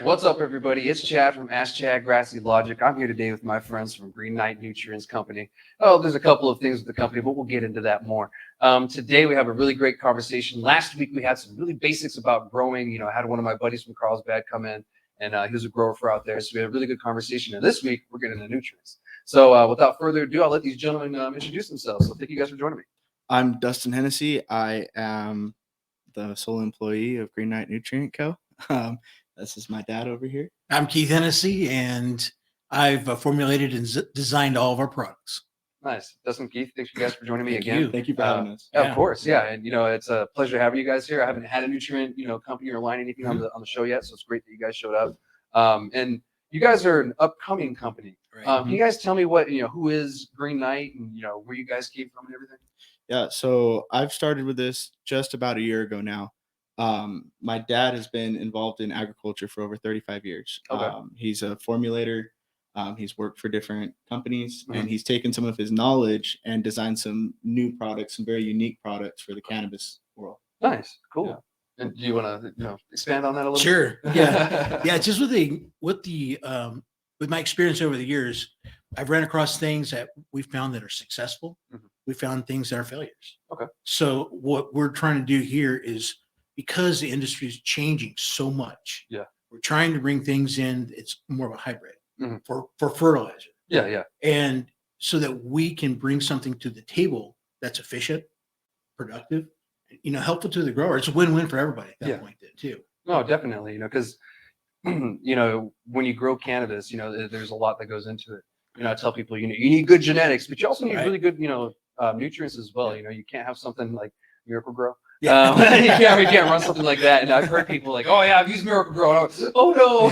What's up, everybody? It's Chad from Ask Chad Grassy Logic. I'm here today with my friends from Green Knight Nutrients Company. Oh, there's a couple of things with the company, but we'll get into that more. Today, we have a really great conversation. Last week, we had some really basics about growing. I had one of my buddies from Carlsbad come in, and he was a grower for out there. So we had a really good conversation. And this week, we're getting into nutrients. So without further ado, I'll let these gentlemen introduce themselves. So thank you guys for joining me. I'm Dustin Hennessy. I am the sole employee of Green Knight Nutrient Co. This is my dad over here. I'm Keith Hennessy, and I've formulated and designed all of our products. Nice. Dustin, Keith, thanks you guys for joining me Thank again. you. Thank you for having us. Yeah. Of course, yeah. And it's a pleasure having you guys here. I haven't had a nutrient, company or line anything on the show yet, so it's great that you guys showed up. And you guys are an upcoming company. Right. Can you guys tell me who is Green Knight and where you guys came from and everything? Yeah, so I've started with this just about a year ago now. My dad has been involved in agriculture for over 35 years. Okay. He's a formulator. He's worked for different companies, and he's taken some of his knowledge and designed some new products, some very unique products for the cannabis world. Nice, cool. Yeah. And do you want to expand on that a little? Sure. bit? Yeah. Just with my experience over the years, I've ran across things that we found that are successful. Mhm. We found things that are failures. Okay. So what we're trying to do here is, because the industry is changing so much, Yeah. we're trying to bring things in. It's more of a hybrid Mhm. for fertilizer. Yeah. And so that we can bring something to the table that's efficient, productive, helpful to the grower. It's a win-win for everybody at that Yeah. point then too. No, definitely. Because when you grow cannabis, there's a lot that goes into it. I tell people, you need good genetics, but you also need Right. really good, nutrients as well. You can't have something like Miracle Grow. Yeah. You can't run something like that. And I've heard people like, oh yeah, I've used Miracle Grow. And I was, oh no.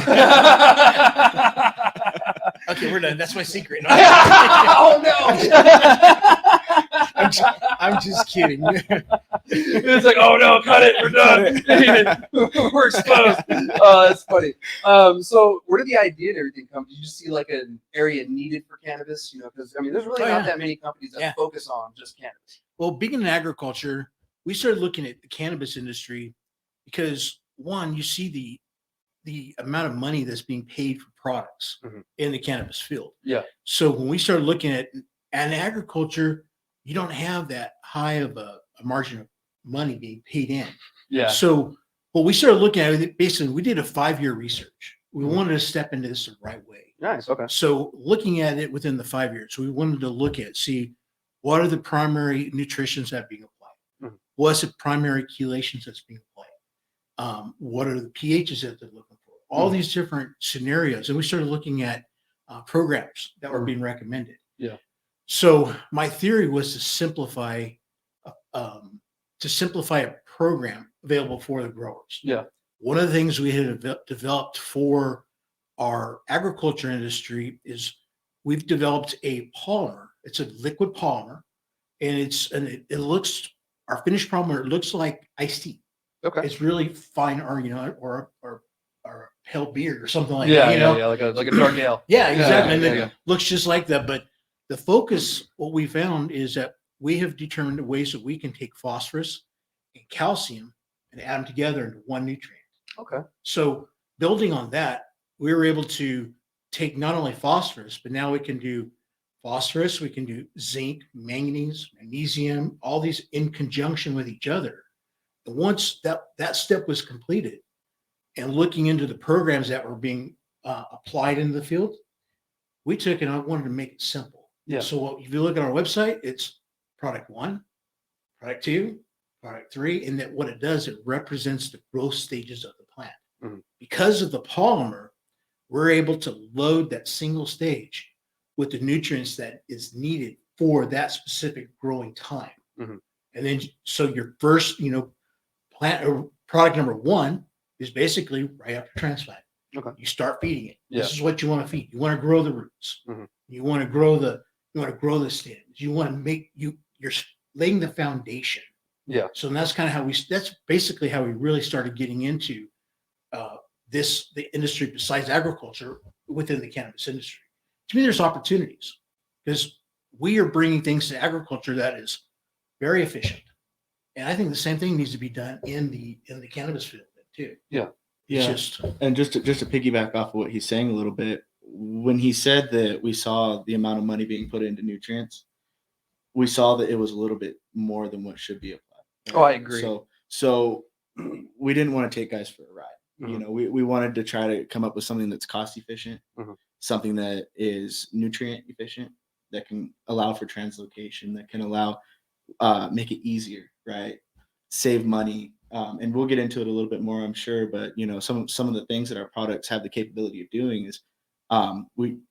Okay, we're done. That's my secret. Oh no. I'm just kidding. It's like, oh no, cut it. We're done. We're exposed. Oh, that's funny. So where did the idea and everything come? Did you just see like an area needed for cannabis? Because there's really not that many companies that focus on just cannabis. Well, being in agriculture, we started looking at the cannabis industry because, one, you see the amount of money that's being paid for products in the cannabis field. Yeah. So when we started looking at agriculture, you don't have that high of a margin of money being paid in. Yeah. So what we started looking at, basically, we did a 5-year research. We wanted to step into this the right way. Nice. Okay. So looking at it within the 5 years, we wanted to look at, see what are the primary nutritions that are being applied? What's the primary chelations that's being applied? What are the pHs that they're looking for? All these different scenarios. And we started looking at programs that were being recommended. Yeah. So my theory was to simplify a program available for the growers. Yeah. One of the things we had developed for our agriculture industry is we've developed a polymer. It's a liquid polymer, and it looks, our finished polymer, it looks like iced tea. Okay. It's really fine, or pale beer or something like Yeah, that. yeah, like a dark ale. Yeah, exactly. And Yeah. it looks just like that. But the focus, what we found is that we have determined ways that we can take phosphorus and calcium and add them together into one nutrient. Okay. So building on that, we were able to take not only phosphorus, but now we can do phosphorus, we can do zinc, manganese, magnesium, all these in conjunction with each other. And once that step was completed, and looking into the programs that were being applied in the field, we took and I wanted to make it simple. Yeah. So if you look at our website, it's product 1, product 2, product 3, and that what it does, it represents the growth stages of the plant. Because of the polymer, we're able to load that single stage with the nutrients that is needed for that specific growing time. And then, so your first, plant or product number 1 is basically right after transplant. Okay. You start feeding it. Yeah. This is what you want to feed. You want to grow the roots. You want to grow the stems. You want to you're laying the foundation. Yeah. So that's kind of that's basically how we really started getting into the industry besides agriculture within the cannabis industry. To me, there's opportunities because we are bringing things to agriculture that is very efficient. And I think the same thing needs to be done in the cannabis field too. Yeah. It's Yeah. just And just to piggyback off of what he's saying a little bit, when he said that we saw the amount of money being put into nutrients, we saw that it was a little bit more than what should be applied. Oh, I agree. So we didn't want to take guys for a ride. You Mhm. know, we wanted to try to come up with something that's cost efficient, Mhm. something that is nutrient efficient, that can allow for translocation, that can allow make it easier, right? Save money, and we'll get into it a little bit more, I'm sure. But you know, some of the things that our products have the capability of doing is, a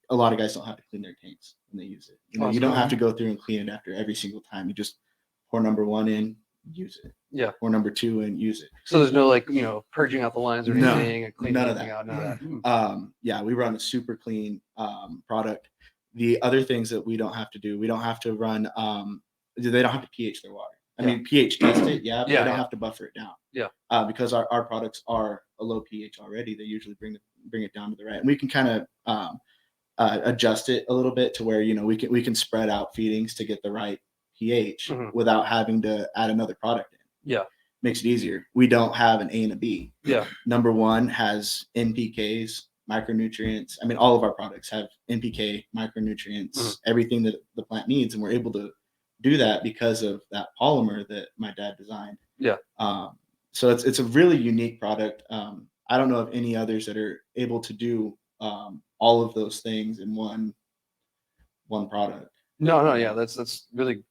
lot of guys don't have to clean their tanks when they use it. You know, you don't have to go through and clean it after every single time. You just pour number 1 in, use it. Yeah. Pour number 2 in, use it. So there's no like, purging out the lines or No, anything and cleaning none of anything that. out. None of that. Yeah, we run a super clean product. The other things that we don't have to do, we don't have to run. They don't have to pH their water. I mean, pH test it, yeah, but they don't have to buffer it down. Yeah. Because our products are a low pH already. They usually bring it down to the right, and we can kind of adjust it a little bit to where we can spread out feedings to get the right pH Mhm. without having to add another product in. Yeah. Makes it easier. We don't have an A and a B. Yeah. Number 1 has NPKs, micronutrients. I mean, all of our products have NPK, micronutrients, Mhm. everything that the plant needs, and we're able to do that because of that polymer that my dad designed. Yeah. So it's a really unique product. I don't know of any others that are able to do all of those things in one product. No, yeah, that's really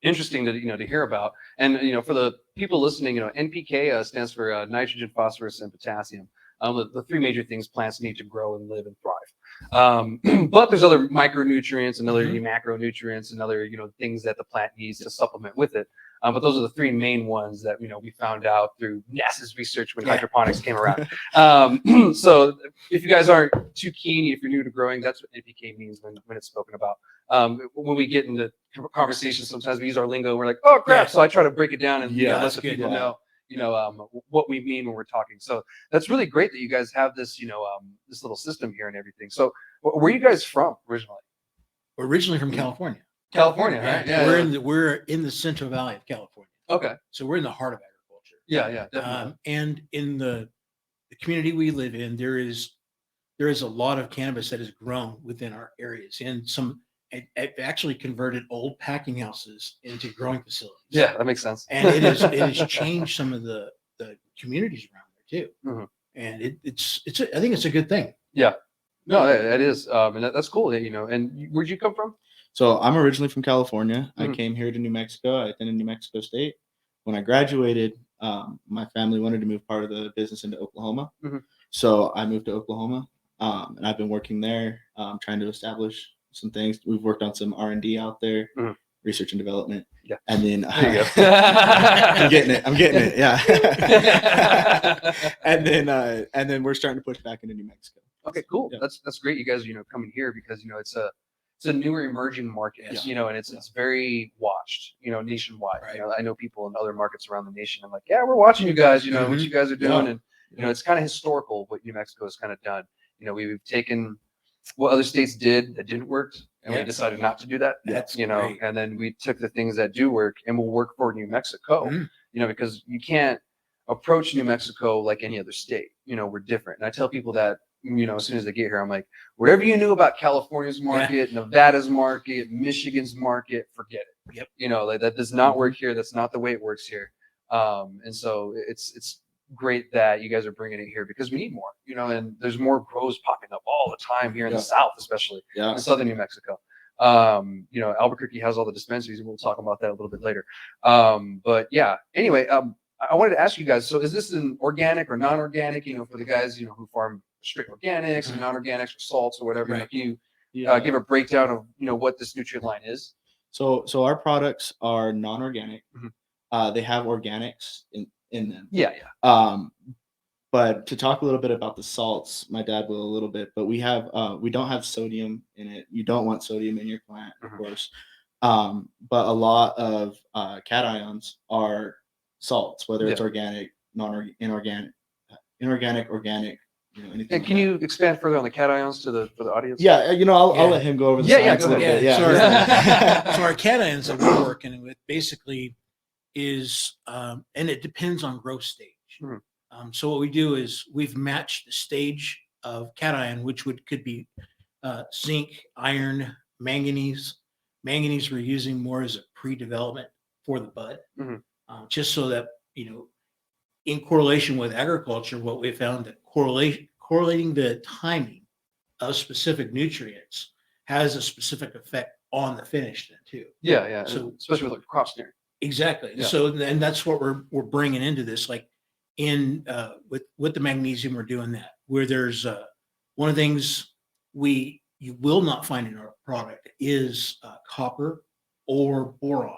interesting to hear about. And for the people listening, NPK stands for nitrogen, phosphorus, and potassium. The 3 major things plants need to grow and live and thrive. But there's other micronutrients and other macronutrients and other things that the plant needs to supplement with it. But those are the 3 main ones that we found out through NASA's research when hydroponics came around. So if you guys aren't too keen, if you're new to growing, that's what NPK means when it's spoken about. When we get into conversations, sometimes we use our lingo. We're like, "Oh crap!" Yeah. So I try to break it down and let that's the good. people know, what we mean when we're talking. So that's really great that you guys have this, this little system here and everything. So where are you guys from originally? We're originally from California. California, right? Yeah. We're in the Central Valley of California. Okay. So we're in the heart of agriculture. Yeah, definitely. And in the community we live in, there is a lot of cannabis that is grown within our areas, and I've actually converted old packing houses into growing facilities. Yeah, that makes sense. And it has changed some of the communities around there too. Mhm. And I think it's a good thing. Yeah. No, that is, and that's cool. And where'd you come from? So I'm originally from California. I Mhm. came here to New Mexico. I attended New Mexico State. When I graduated, my family wanted to move part of the business into Oklahoma. Mhm. So I moved to Oklahoma, and I've been working there, trying to establish some things. We've worked on some R&D out there, Mhm. research and development. Yeah. And then There you go. I'm getting it. Yeah. and then we're starting to push back into New Mexico. Okay, cool. Yeah. That's great. You guys, coming here because it's a newer emerging market, and it's very watched, nationwide. Right. I know people in other markets around the nation. I'm like, yeah, we're watching you guys. What you guys are doing, Yeah. and it's kind of historical what New Mexico has kind of done. We've taken what other states did that didn't work, and we decided not to do that. That's great. And then we took the things that do work and will work for New Mexico. Mhm. Because you can't approach New Mexico like any other state. We're different. And I tell people that, as soon as they get here, I'm like, whatever you knew about California's market, Nevada's market, Michigan's market, forget it. Yep. That does not work here. That's not the way it works here. And so it's great that you guys are bringing it here because we need more, and there's more grows popping up all the time here in the South, especially in Southern New Mexico. Albuquerque has all the dispensaries, and we'll talk about that a little bit later. But yeah, anyway, I wanted to ask you guys, so is this an organic or non-organic, for the guys, who farm straight organics and non-organics or salts or whatever? Right. Can you give a breakdown of, what this nutrient line is? So our products are non-organic. Mhm. They have organics in them. Yeah. But to talk a little bit about the salts, my dad will a little bit, but we don't have sodium in it. You don't want sodium in your plant, of course. But a lot of cations are salts, whether it's organic, inorganic, organic, anything. And can you expand further on the cations for the audience? Yeah, I'll let him go over the science a little bit. So Yeah. so our cations that we're working with basically is, and it depends on growth stage. Mhm. So what we do is we've matched the stage of cation, which could be zinc, iron, manganese. Manganese we're using more as a pre-development for the bud, just so that, in correlation with agriculture, what we found that correlating the timing of specific nutrients has a specific effect on the finish then too. Yeah. So Especially with like crop snaring. exactly. Yeah. So and that's what we're bringing into this. Like in with the magnesium, we're doing that. Where there's one of the things you will not find in our product is copper or boron.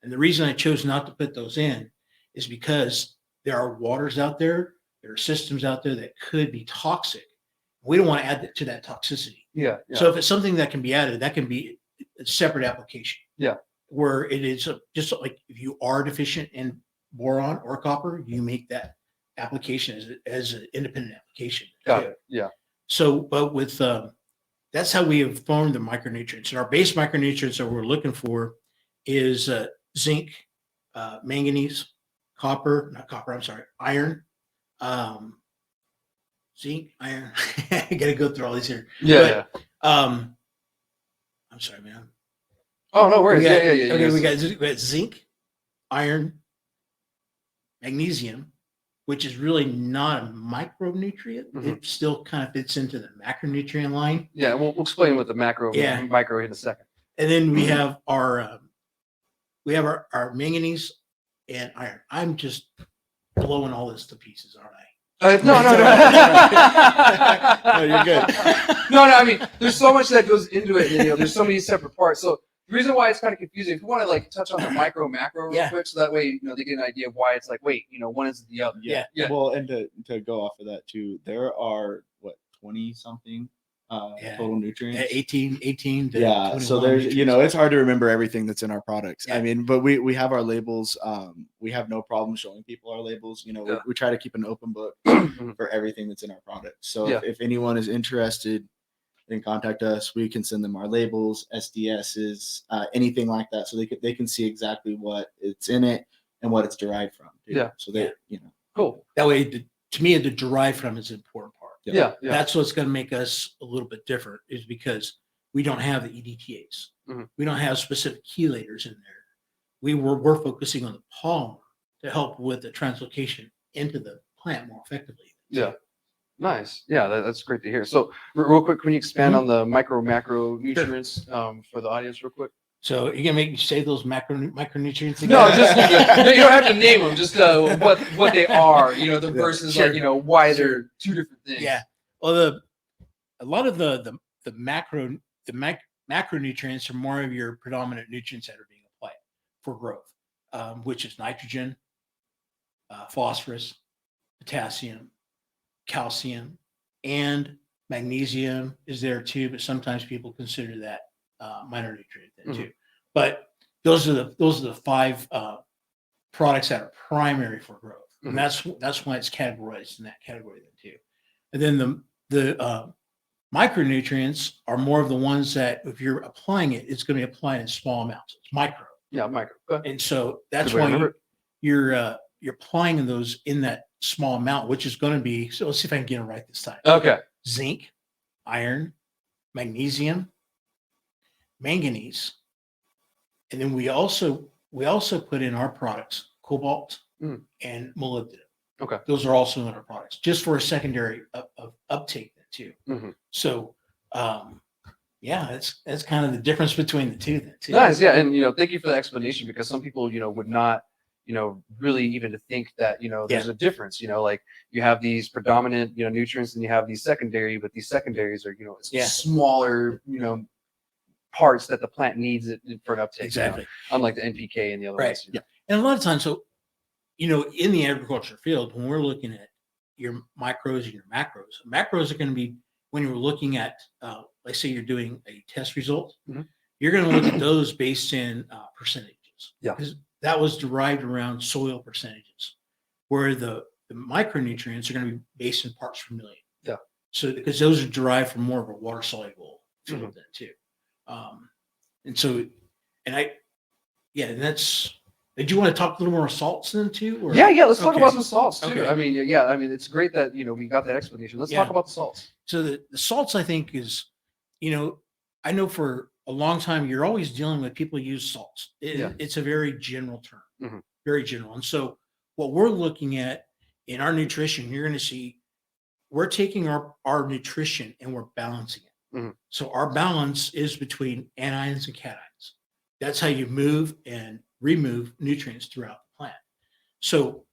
And the reason I chose not to put those in is because there are waters out there, there are systems out there that could be toxic. We don't want to add that to that toxicity. Yeah. So if it's something that can be added, that can be a separate application. Yeah. Where it is just like if you are deficient in boron or copper, you make that application as an independent application. Got it. Yeah. So, but with that's how we have formed the micronutrients. And our base micronutrients that we're looking for is zinc, manganese, iron, zinc, iron. I got to go through all these here. Yeah. I'm sorry, man. Oh, no worries. Yeah. Okay, we got zinc, iron, magnesium, which is really not a micronutrient. It still kind of fits into the macronutrient line. Yeah, we'll explain what the micro in a second. And then we have our manganese and iron. I'm just blowing all this to pieces, aren't I? No. No, you're good. No. I mean, there's so much that goes into it. There's so many separate parts. So the reason why it's kind of confusing, if you want to like touch on the macro real quick, so that way they get an idea of why it's like, wait, one is the other. Yeah. Well, and to go off of that too, there are 20 something total nutrients. 18 to Yeah. 21 So there's nutrients. it's hard to remember everything that's in our products. Yeah. I mean, but we have our labels. We have no problem showing people our labels. We try to keep an open book for everything that's in our product. So if anyone is interested, then contact us. We can send them our labels, SDSs, anything like that, so they can see exactly what it's in it and what it's derived from. Too. Yeah. So they Cool. That way, to me, the derived from is an important part. Yeah. That's what's going to make us a little bit different, is because we don't have the EDTAs. We don't have specific chelators in there. We're focusing on the polymer to help with the translocation into the plant more effectively. Yeah. Nice. Yeah, that's great to hear. So real quick, can you expand on the macro nutrients for the audience real quick? So you're gonna make me say those micronutrients again? No, just you don't have to name them. Just what they are. The versus like why they're two different things. Yeah. Well, a lot of the macronutrients are more of your predominant nutrients that are being applied for growth, which is nitrogen, phosphorus, potassium, calcium, and magnesium is there too. But sometimes people consider that minor nutrient then too. But those are the five products that are primary for growth, and that's why it's categorized in that category then too. And then the micronutrients are more of the ones that if you're applying it, it's going to be applied in small amounts. It's micro. Yeah, micro. And so that's why you're applying those in that small amount, which is going to be, so let's see if I can get it right this time. Okay. Zinc, iron, magnesium, manganese, and then we also put in our products cobalt and molybdenum. Okay. Those are also in our products, just for a secondary uptake then too. So that's kind of the difference between the two then too. Nice. Yeah, and thank you for the explanation, because some people would not really even to think that there's a difference. Like you have these predominant nutrients and you have these secondary, but these secondaries are smaller parts that the plant needs for an uptake. Exactly. Unlike the NPK and the other ones. Yeah. And a lot of times, so in the agriculture field, when we're looking at your micros and your macros are going to be when you're looking at let's say you're doing a test result, you're going to look at those based in percentages. Yeah. Because that was derived around soil percentages, where the micronutrients are going to be based in parts per million. Yeah. So because those are derived from more of a water soluble field then too. And that's Did you want to talk a little more salts then too? Or? Yeah. Let's talk Okay. about some salts too. Okay. I mean, yeah. I mean, it's great that we got that explanation. Let's talk Yeah. about the salts. So the salts, I think, is, I know for a long time you're always dealing with people who use salts. Yeah. It's a very general term, Mhm. very general. And so what we're looking at in our nutrition, you're going to see we're taking our nutrition and we're balancing it. Mhm. So our balance is between anions and cations. That's how you move and remove nutrients throughout the plant. So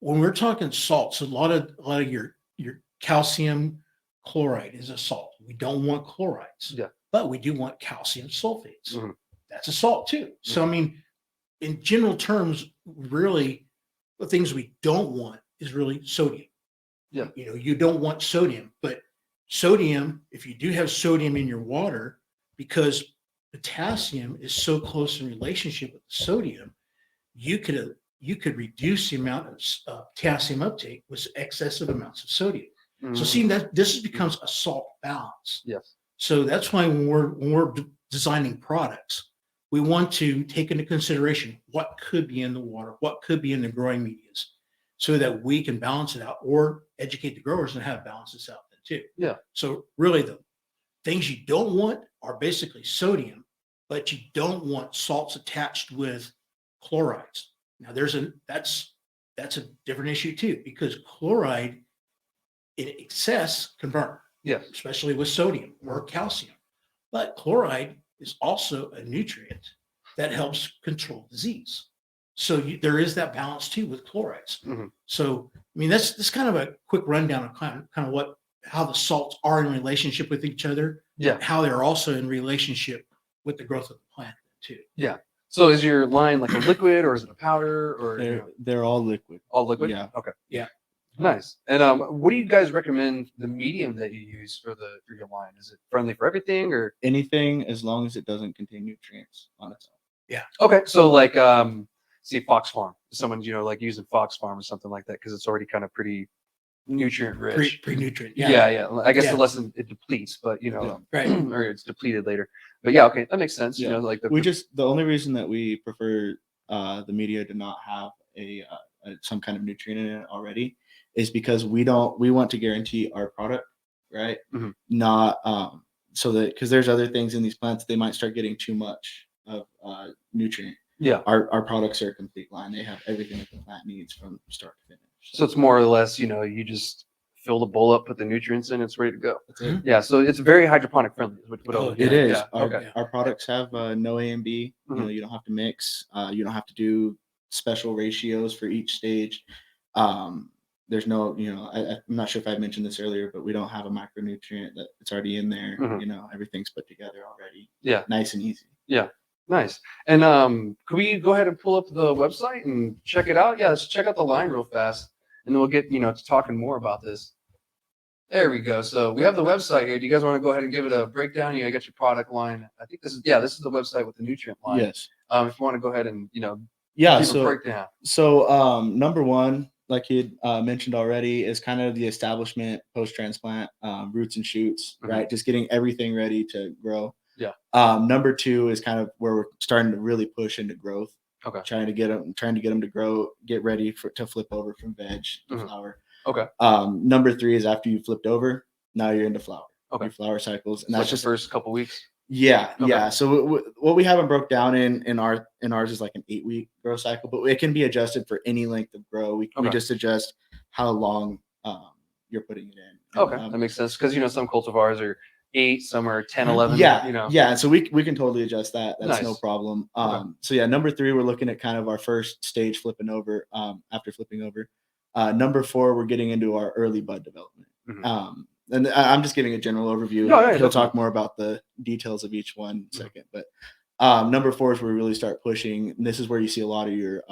when we're talking salts, a lot of your calcium chloride is a salt. We don't want chlorides, Yeah. but we do want calcium sulfates. Mhm. That's a salt too. So I mean, in general terms, really, the things we don't want is really sodium. Yeah. You don't want sodium, but sodium, if you do have sodium in your water, because potassium is so close in relationship with sodium, you could reduce the amount of potassium uptake with excessive amounts of sodium. So see that this becomes a salt balance. Yes. So that's why when we're designing products, we want to take into consideration what could be in the water, what could be in the growing medias, so that we can balance it out or educate the growers and have balances out there too. Yeah. So really the things you don't want are basically sodium, but you don't want salts attached with chlorides. Now that's a different issue too, because chloride in excess can burn. Yes. Especially with sodium or calcium. But chloride is also a nutrient that helps control disease. So there is that balance too with chlorides. Mhm. So I mean that's kind of a quick rundown of kind of how the salts are in relationship with each other. Yeah. How they're also in relationship with the growth of the plant too. Yeah. So is your line like a liquid or is it a powder or They're all liquid. all liquid? Yeah. Okay. Yeah. Nice. And what do you guys recommend the medium that you use for your line? Is it friendly for everything or Anything as long as it doesn't contain nutrients on its own. okay? So like see Fox Farm, someone like using Fox Farm or something like that because it's already kind of pretty nutrient rich. Pre-nutrient. Yeah. I guess Yeah. unless it depletes, but Right. or it's depleted later. But yeah, okay, that makes sense. Yeah. Like The only reason that we prefer the media to not have some kind of nutrient in it already is because we want to guarantee our product, right? Mhm. Not so that because there's other things in these plants they might start getting too much of nutrient. yeah. Our products are a complete line. They have everything that the plant needs from start to finish. So it's more or less, you just fill the bowl up, put the nutrients in, it's ready to go. That's it. Yeah, so it's very hydroponic friendly. Is what I Oh, would It say. is. Yeah. Our, Okay. our products have no A and B. Mhm. You don't have to mix. You don't have to do special ratios for each stage. There's no, I'm not sure if I mentioned this earlier, but we don't have a micronutrient that it's already in there. Mhm. Everything's put together already. Yeah. Nice and easy. Yeah. Nice. And could we go ahead and pull up the website and check it out? Yeah, let's check out the line real fast, and then we'll get to talking more about this. There we go. So we have the website here. Do you guys want to go ahead and give it a breakdown? You got your product line. I think this is the website with the nutrient line. Yes. If you want to go ahead and Yeah. give a breakdown. So number one, like you mentioned already, is kind of the establishment post-transplant, roots and shoots, Mhm. right? Just getting everything ready to grow. Yeah. Number two is kind of where we're starting to really push into growth. Okay. Trying to get them to grow, get ready to flip over from veg to Mhm. flower. Okay. Number three is after you flipped over, now you're into flower. Okay. Your flower cycles, and So that's like just the first couple weeks. yeah, Okay. yeah. So what we haven't broke down in ours is like an 8-week grow cycle, but it can be adjusted for any length of grow. We Okay. just adjust how long you're putting it in. And, Okay, that makes sense because some cultivars are 8, some are 10, 11. Yeah, yeah. And so we can totally adjust that. That's no Nice. problem. Okay. So yeah, number three, we're looking at kind of our first stage flipping over. After flipping over, number four, we're getting into our early bud development. Mhm. And I'm just giving a general overview. No, yeah, He'll definitely. talk more about the details of each one in a second. But number four is where we really start pushing. And this is where you see a lot of your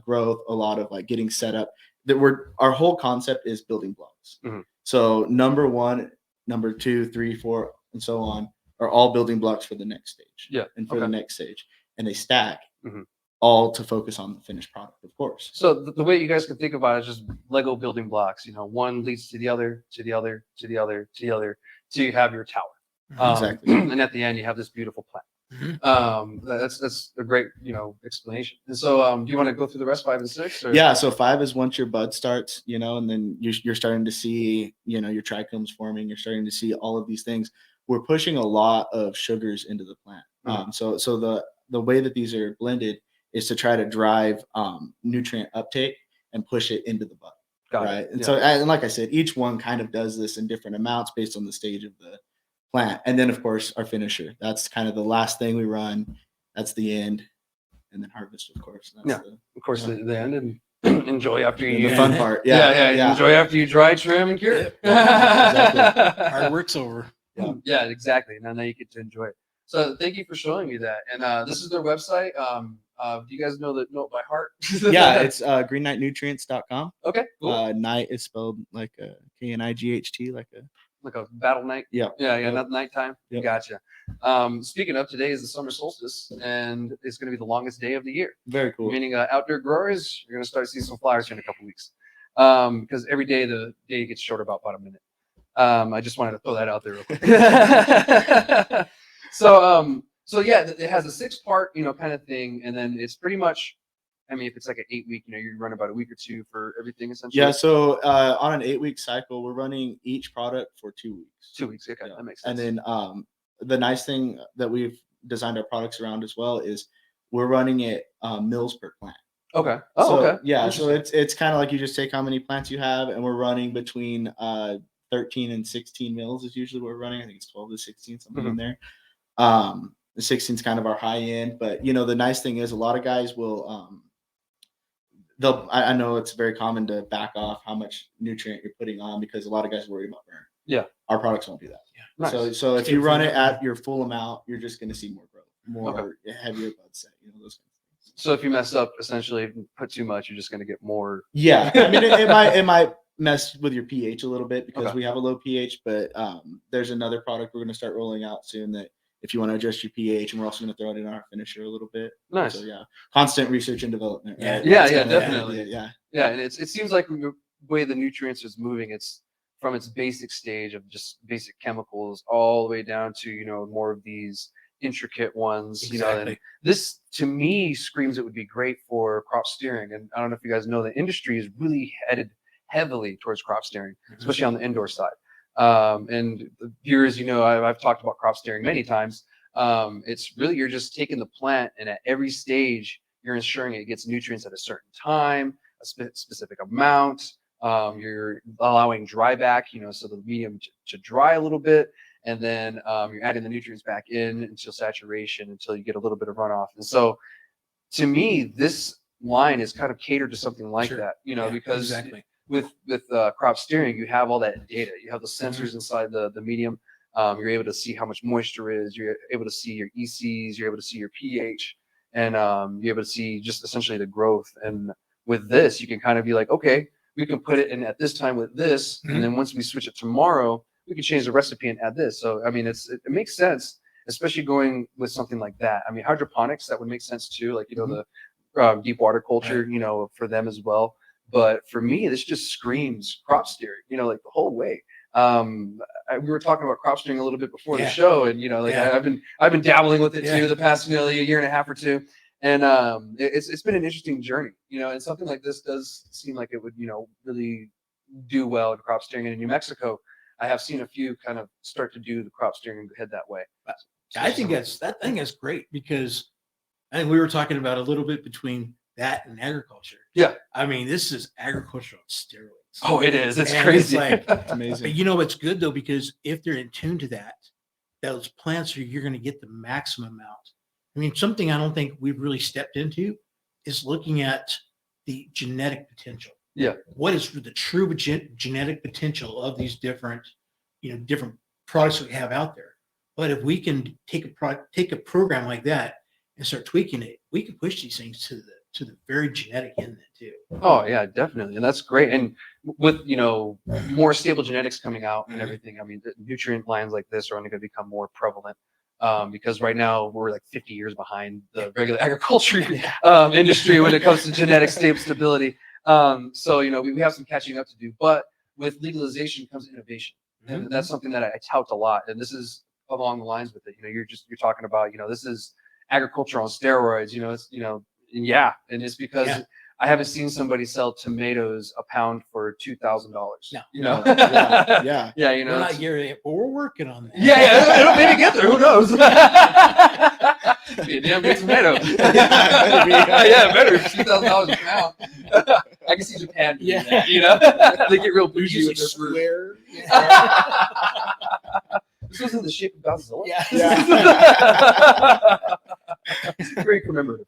growth, a lot of like getting set up. Our whole concept is building blocks. Mhm. So number one, number 2, 3, 4, and so on are all building blocks for the next stage. Yeah. And for Okay. the next stage, and they stack Mhm. all to focus on the finished product, of course. So the way you guys can think about it is just Lego building blocks. One leads to the other, to the other, to the other, to the other, till you have your tower. Exactly. And at the end, you have this beautiful plant. That's a great, explanation. And so, do you want to go through the rest, 5 and 6? Or? Yeah, so 5 is once your bud starts, and then you're starting to see, your trichomes forming. You're starting to see all of these things. We're pushing a lot of sugars into the plant. So the way that these are blended is to try to drive nutrient uptake and push it into the bud. Right. And so, and like I said, each one kind of does this in different amounts based on the stage of the plant. And then, of course, our finisher. That's kind of the last thing we run. That's the end. And then harvest, of course. That's the end, and enjoy after you. The fun part. Enjoy after you dry, trim, and cure. Exactly. Hard work's over. Yeah, exactly. Now you get to enjoy it. So thank you for showing me that. And this is their website. Do you guys know by heart? Yeah, it's greenknightnutrients.com. Okay, cool. Night is spelled like a Knight, like a battle night. Yeah, not nighttime. Yep. Gotcha. Speaking of, today is the summer solstice, and it's going to be the longest day of the year. Very cool. Meaning, outdoor growers, you're going to start seeing some flowers here in a couple weeks, because every day the day gets shorter about a minute. I just wanted to throw that out there real quick. So yeah, it has a 6-part, kind of thing, and then it's pretty much, I mean, if it's like an 8-week, you run about a week or two for everything essentially. Yeah. So on an 8-week cycle, we're running each product for 2 weeks. 2 weeks. Okay, that makes sense. And then the nice thing that we've designed our products around as well is we're running it mils per plant. Okay. Okay. Yeah. So it's kind of like you just take how many plants you have, and we're running between 13 and 16 mils is usually what we're running. I think it's 12 to 16, something in there. The 16 is kind of our high end, but the nice thing is a lot of guys will I know it's very common to back off how much nutrient you're putting on because a lot of guys worry about burn. Yeah. Our products won't do that. Yeah. Nice. So if you run it at your full amount, you're just going to see more growth, more heavier bud set, those kind of things. So if you mess up, essentially, put too much, you're just going to get more. Yeah. I mean, it might mess with your pH a little bit because we have a low pH, but there's another product we're going to start rolling out soon that if you want to adjust your pH, and we're also going to throw it in our finisher a little bit. Nice. So yeah, constant research and development. Right? Yeah, definitely. Yeah. And it seems like the way the nutrients is moving, it's from its basic stage of just basic chemicals all the way down to more of these intricate ones. Exactly. And this to me screams it would be great for crop steering. And I don't know if you guys know, the industry is really headed heavily towards crop steering, especially on the indoor side. And the viewers, I've talked about crop steering many times. It's really, you're just taking the plant, and at every stage you're ensuring it gets nutrients at a certain time, a specific amount. You're allowing dry back, so the medium to dry a little bit, and then you're adding the nutrients back in until saturation, until you get a little bit of runoff. And so to me, this line is kind of catered to something like that, because exactly. with crop steering, you have all that data. You have the sensors inside the medium. You're able to see how much moisture is. You're able to see your ECs. You're able to see your pH, and you're able to see just essentially the growth. And with this, you can kind of be like, okay, we can put it in at this time with this, and then once we switch it tomorrow, we can change the recipe and add this. So I mean, it makes sense, especially going with something like that. I mean, hydroponics, that would make sense too. Like the deep water culture, for them as well. But for me, this just screams crop steering, like the whole way. We were talking about crop steering a little bit before the show, and I've been dabbling with it too the past year and a half or two, and it's been an interesting journey, and something like this does seem like it would really do well in crop steering. And in New Mexico, I have seen a few kind of start to do the crop steering and head that way. I think that's great, because I think we were talking about a little bit between that and agriculture. Yeah. I mean, this is agriculture on steroids. Oh, it is. It's crazy. It's Amazing. But it's good though, because if they're in tune to that, those plants you're going to get the maximum amount. I mean, something I don't think we've really stepped into is looking at the genetic potential. Yeah. What is the true genetic potential of these different products that we have out there? But if we can take a program like that and start tweaking it, we can push these things to the very genetic end too. Oh yeah, definitely. And that's great. And with, more stable genetics coming out and everything, I mean, the nutrient lines like this are only going to become more prevalent, because right now we're like 50 years behind the regular agriculture industry when it comes to genetic stability. So, we have some catching up to do, but with legalization comes innovation. And that's something that I tout a lot. And this is along the lines with it. You're talking about, this is agriculture on steroids. It's and yeah, and it's because I haven't seen somebody sell tomatoes a pound for $2,000. No. Yeah. Yeah, We're not here, but we're working on that. Yeah, it'll maybe get there. Who knows? Be a damn good tomato. Yeah, better. $2,000 a pound. I can see Japan doing that. They get real bougie with their fruit. Square. This was in the shape of Godzilla. Yeah. It's very commemorative.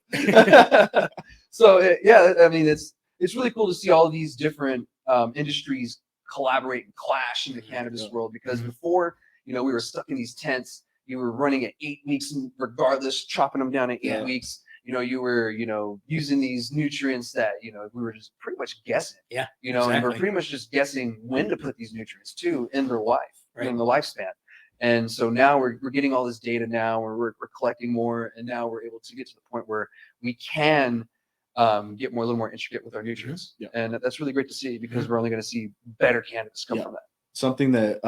So I mean, it's really cool to see all these different industries collaborate and clash in the cannabis world, because before, we were stuck in these tents. You were running at 8 weeks, regardless, chopping them down at 8 weeks. You were, using these nutrients that, we were just pretty much guessing. Yeah. And we're pretty much just guessing when to put these nutrients too in their life, in the lifespan. And so now we're getting all this data now, we're collecting more, and now we're able to get to the point where we can get a little more intricate with our nutrients. And that's really great to see, because we're only going to see better cannabis come from that. Something that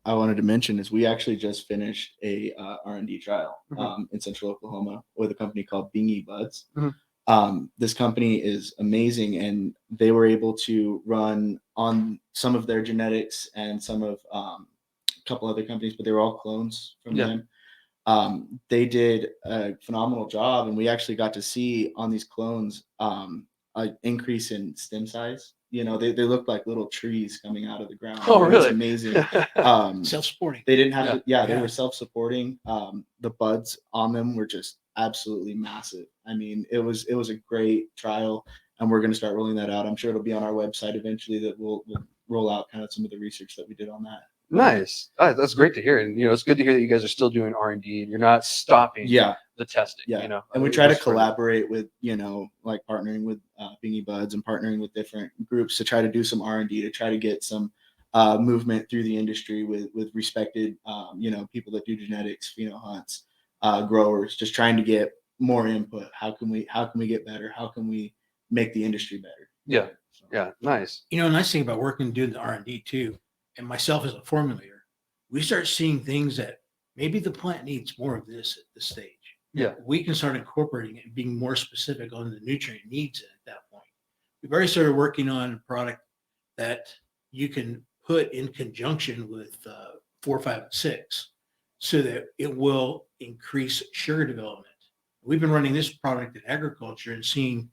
I wanted to mention is we actually just finished a R&D trial in Central Oklahoma with a company called Bingy Buds. This company is amazing, and they were able to run on some of their genetics and some of a couple other companies, but they were all clones from them. They did a phenomenal job, and we actually got to see on these clones an increase in stem size. They looked like little trees coming out of the ground. Oh, really? It was amazing. Self-supporting. They didn't have they were self-supporting. The buds on them were just absolutely massive. I mean, it was a great trial, and we're going to start rolling that out. I'm sure it'll be on our website eventually, that we'll roll out kind of some of the research that we did on that. Nice. That's great to hear. And, it's good to hear that you guys are still doing R&D and you're not stopping the testing, And we try to collaborate with, like partnering with Bingy Buds and partnering with different groups to try to do some R&D, to try to get some movement through the industry with respected, people that do genetics, hunts, growers, just trying to get more input. How can we get better? How can we make the industry better? Yeah. Yeah. Nice. Nice thing about working and doing the R&D too, and myself as a formulator, we start seeing things that maybe the plant needs more of this at this stage. Yeah. We can start incorporating it and being more specific on the nutrient needs at that point. We've already started working on a product that you can put in conjunction with 4, 5, and 6, so that it will increase sugar development. We've been running this product in agriculture and seeing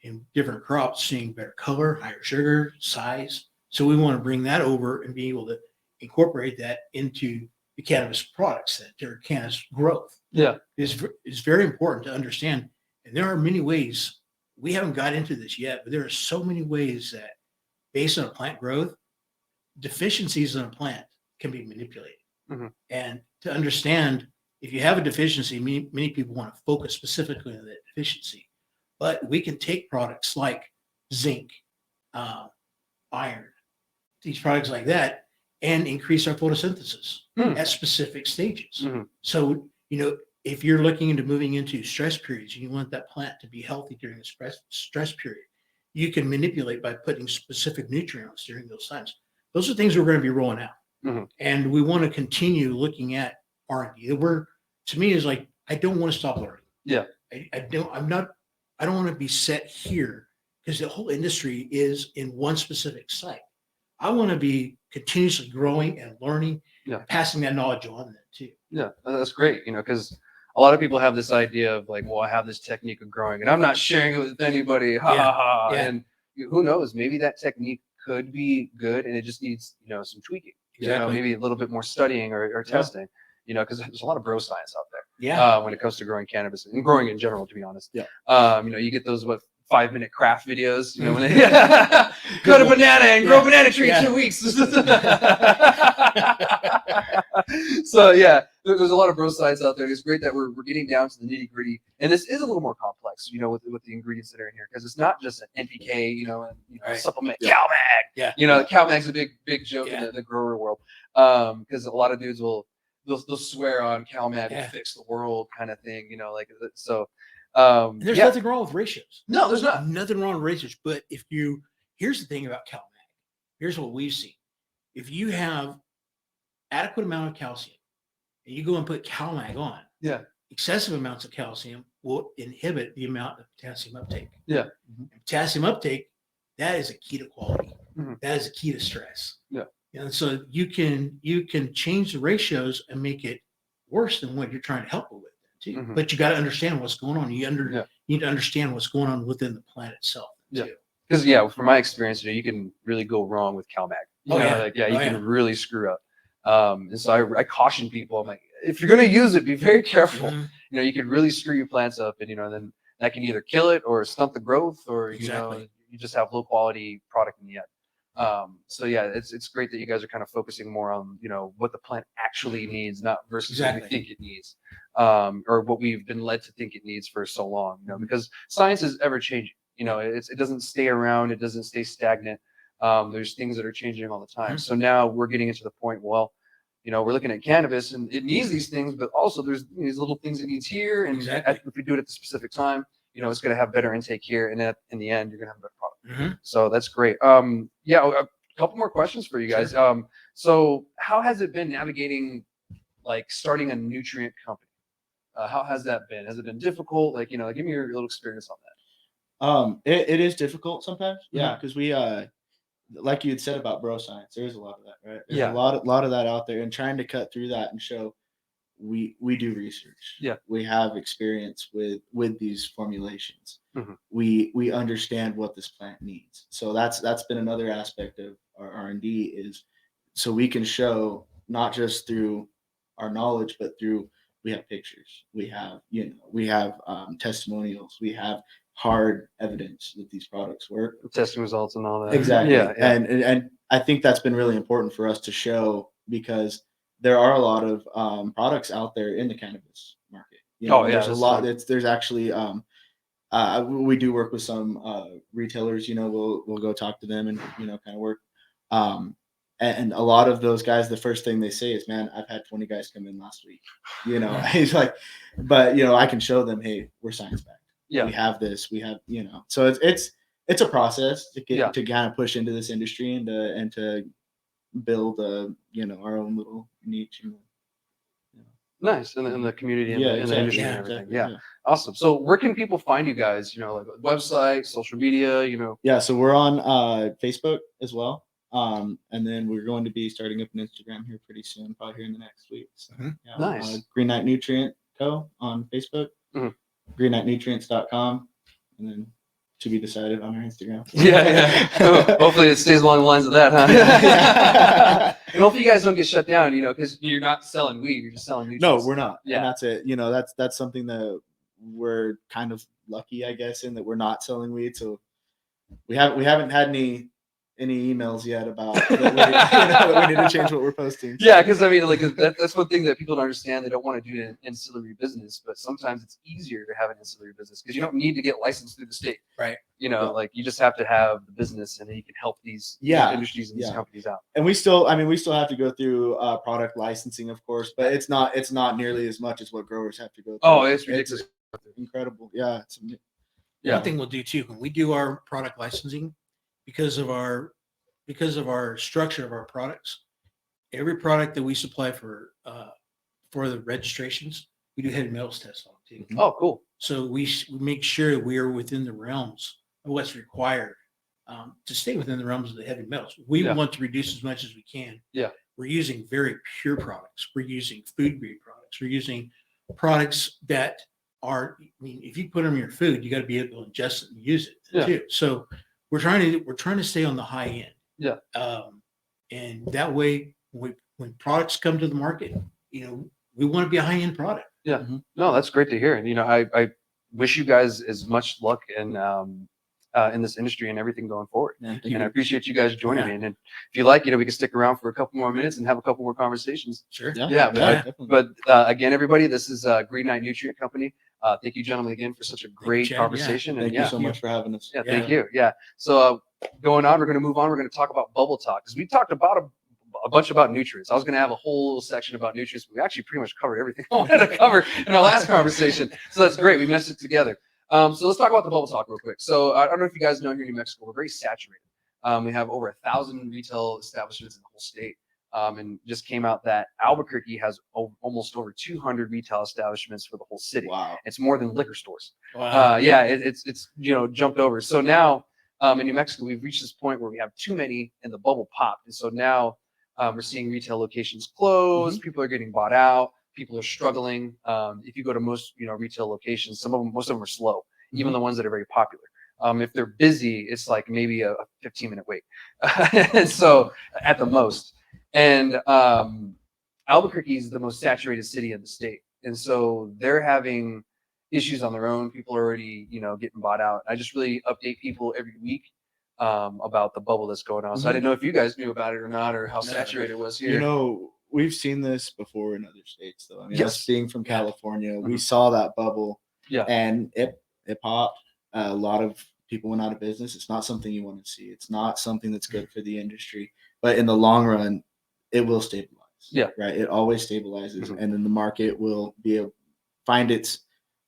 in different crops, seeing better color, higher sugar, size. So we want to bring that over and be able to incorporate that into the cannabis products, that their cannabis growth. Yeah. It's very important to understand. And there are many ways, we haven't got into this yet, but there are so many ways that, based on plant growth, deficiencies in a plant can be manipulated. And to understand, if you have a deficiency, many people want to focus specifically on that deficiency. But we can take products like zinc, iron, these products like that, and increase our photosynthesis at specific stages. So, if you're looking into moving into stress periods and you want that plant to be healthy during the stress period, you can manipulate by putting specific nutrients during those times. Those are things we're going to be rolling out. And we want to continue looking at R&D. To me, is like, I don't want to stop learning. Yeah. I don't want to be set here, because the whole industry is in one specific site. I want to be continuously growing and learning, passing that knowledge on then too. Yeah, that's great. Because a lot of people have this idea of like, well, I have this technique of growing and I'm not sharing it with anybody. Ha ha ha. And who knows, maybe that technique could be good and it just needs, some tweaking. Maybe a little bit more studying or testing. Because there's a lot of bro science out there. When it comes to growing cannabis and growing in general, to be honest. You get those 5-minute craft videos, when they cut a banana and grow a banana tree in 2 weeks. So there's a lot of bro science out there. It's great that we're getting down to the nitty gritty, and this is a little more complex, with the ingredients that are in here, because it's not just an NPK, supplement, CalMag. The CalMag's a big joke in the grower world, because a lot of dudes they'll swear on CalMag will fix the world kind of thing, so. There's nothing wrong with ratios. No, there's not. Nothing wrong with ratios. But here's the thing about CalMag. Here's what we've seen. If you have adequate amount of calcium and you go and put CalMag on, Yeah. excessive amounts of calcium will inhibit the amount of potassium uptake. Yeah. And potassium uptake, that is a key to quality. Mhm. That is a key to stress. Yeah. And so you can change the ratios and make it worse than what you're trying to help it with too. Mhm. But you got to understand what's going on. Yeah. You need to understand what's going on within the plant itself Yeah. too. Because from my experience, you can really go wrong with CalMag. You Oh, know, yeah. you can really screw up. And so I caution people. I'm like, if you're going to use it, be very careful. Mhm. You can really screw your plants up, and then that can either kill it or stunt the growth, or Exactly. you just have low quality product in the end. So yeah, it's great that you guys are kind of focusing more on what the plant actually needs, not versus what we Exactly. think it needs, or what we've been led to think it needs for so long. Because science is ever changing. It doesn't stay around. It doesn't stay stagnant. There's things that are changing all the time. Mhm. So now we're getting into the point. Well, we're looking at cannabis, and it needs these things, but also there's these little things it needs here, and Exactly. if we do it at the specific time, it's going to have better intake here, and in the end, you're going to have a better product. Mhm. So that's great. Yeah, a couple more questions for you guys. So how has it been navigating, like, starting a nutrient company? How has that been? Has it been difficult? Like, give me your little experience on that. It is difficult sometimes. Yeah, Mm-hmm. because we like you had said about bro science, there's a lot of that, right? There's Yeah. a lot of that out there, and trying to cut through that and show we do research. Yeah. We have experience with these formulations. Mhm. We understand what this plant needs. So that's been another aspect of our R&D, is so we can show not just through our knowledge, but through, we have pictures, we have testimonials, we have hard evidence that these products work. Testing results and all that. Exactly. Yeah. And I think that's been really important for us to show, because there are a lot of products out there in the cannabis market. Oh, yeah, There's a that's lot. fun. There's actually we do work with some retailers. We'll go talk to them and kind of work. And a lot of those guys, the first thing they say is, "Man, I've had 20 guys come in last week." He's like, but I can show them, "Hey, we're science backed. Yeah. We have this. We have So it's a process to get Yeah. to kind of push into this industry and to build our own little niche. Nice. In the community and Yeah, in the industry Yeah, and everything. exactly, Yeah. Awesome. So where can people find you guys? Like website, social media, Yeah, so we're on Facebook as well. And then we're going to be starting up an Instagram here pretty soon, probably here in the next week. So, Mhm. yeah, Nice. Green Knight Nutrient Co. on Facebook, Mhm. greenknightnutrients.com, and then to be decided on our Instagram. Yeah. Hopefully it stays along the lines of that, huh? Yeah. And hopefully you guys don't get shut down, because you're not selling weed, you're just selling nutrients. No, we're not. Yeah. And that's it. That's something that we're kind of lucky, I guess, in that we're not selling weed. So we haven't had any emails yet about that we need to change what we're posting. Yeah, because like that's one thing that people don't understand. They don't want to do an ancillary business, but sometimes it's easier to have an ancillary business because you don't need to get licensed through the state. Right. Like you just have to have the business, and then you can help these industries and these companies out. And we still have to go through product licensing, of course, but it's not nearly as much as what growers have to go through. Oh, it's ridiculous. Incredible. Yeah. One thing we'll do too, when we do our product licensing, because of our structure of our products, every product that we supply for the registrations, we do heavy metals tests on too. Oh, cool. So we make sure we are within the realms of what's required to stay within the realms of the heavy metals. We want to reduce as much as we can. Yeah. We're using very pure products. We're using food grade products. We're using products that are, if you put them in your food, you got to be able to ingest it and use it too. So we're trying to stay on the high end. Yeah. And that way, when products come to the market, we want to be a high end product. Yeah. Mm-hmm. No, that's great to hear. And I wish you guys as much luck in this industry and everything going forward. Yeah, and I appreciate you guys joining me. And if you like, we can stick around for a couple more minutes and have a couple more conversations. Sure. But again, everybody, this is Green Knight Nutrient Company. Thank you, gentlemen, again for such a great conversation. Thank you so much for having us. Yeah, thank you. Yeah. So going on, we're going to move on. We're going to talk about bubble talk because we talked about a bunch about nutrients. I was going to have a whole section about nutrients, but we actually pretty much covered everything I wanted to cover in our last conversation. So that's great. We meshed it together. So let's talk about the bubble talk real quick. So I don't know if you guys know, here in New Mexico, we're very saturated. We have over 1,000 retail establishments in the whole state. and just came out that Albuquerque has almost over 200 retail establishments for the whole city. Wow. It's more than liquor stores. Wow. Yeah, it's jumped over. So now in New Mexico, we've reached this point where we have too many and the bubble popped. And so now we're seeing retail locations close. People are getting bought out. People are struggling. If you go to most retail locations, most of them are slow, even the ones that are very popular. If they're busy, it's like maybe a 15-minute wait. And so at the most. And Albuquerque is the most saturated city in the state. And so they're having issues on their own. People are already, getting bought out. I just really update people every week about the bubble that's going on. So I didn't know if you guys knew about it or not, or how saturated it was here. We've seen this before in other states, though. I mean, us being from California, we Mhm. saw that bubble, Yeah. and it popped. A lot of people went out of business. It's not something you want to see. It's not something that's good for the industry. But in the long run, it will stabilize. Yeah. Right. It always stabilizes, Mhm. and then the market will find its